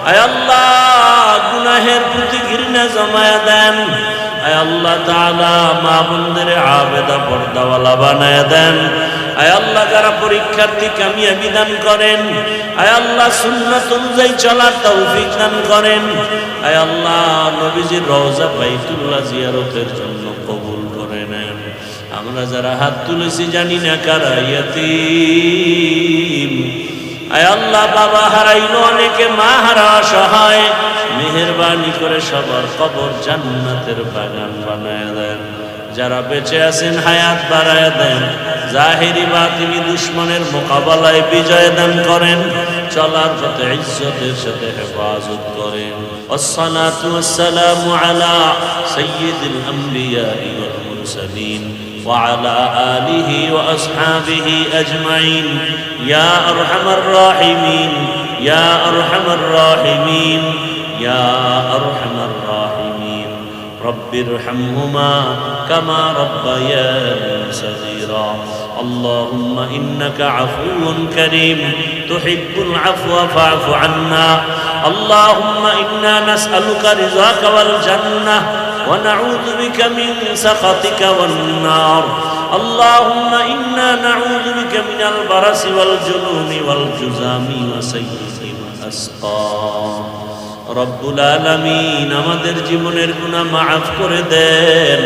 আয় আল্লাহ গুনাহের প্রতি ঘৃণা জমায়া দেন। আয় আল্লাহ তাআলা মা বোনদের আবেদা পর্দাওয়ালা বানায়া দেন। আয় আল্লাহ যারা পরীক্ষার্থী কামিয়াবি দান করেন। আয় আল্লাহ সুন্নাত অনুযায়ী চলার তৌফিক দান করেন। আয় আল্লাহ নবীজির রওজা বাইতুল্লাহ জিয়ারতের জন্য কবুল করে নেন। আমরা যারা হাত তুলেছি জানি না কারা ইয়াতীম। আয় আল্লাহ বাবা হারাইলো অনেকে, মা হারা অসহায়, মেহেরবানি করে সবার কবর জান্নাতের বাগান বানায় দেন। যারা বেঁচে আছেন হায়াত বাড়ায় দেন। জাহিরি বাতিনি দুশ্মনের মোকাবেলায় বিজয় দান করেন। চলার পথে ইজ্জতের সাথে হেফাজত করেন। আসসালাতু ওয়াসসালামু আলা সাইয়্যিদিল আমবিয়া ওয়াল মুরসালিন ওয়া আলা আলিহি ওয়া আসহাবিহি আজমাইন ইয়া আরহামার রাহিমিন ইয়া আরহামার রাহিমিন ইয়া আরহামার রাহিমিন। رب ارحمهما كما ربياني صغيرا. اللهم إنك عفو كريم تحب العفو فاعف عنا. اللهم إنا نسألك رضاك والجنة ونعوذ بك من سخطك والنار. اللهم إنا نعوذ بك من البرص والجنون والجذام وسيء الأسقام. রব্বুল আলামিন আমাদের জীবনের গুনাহ মাফ করে দেন।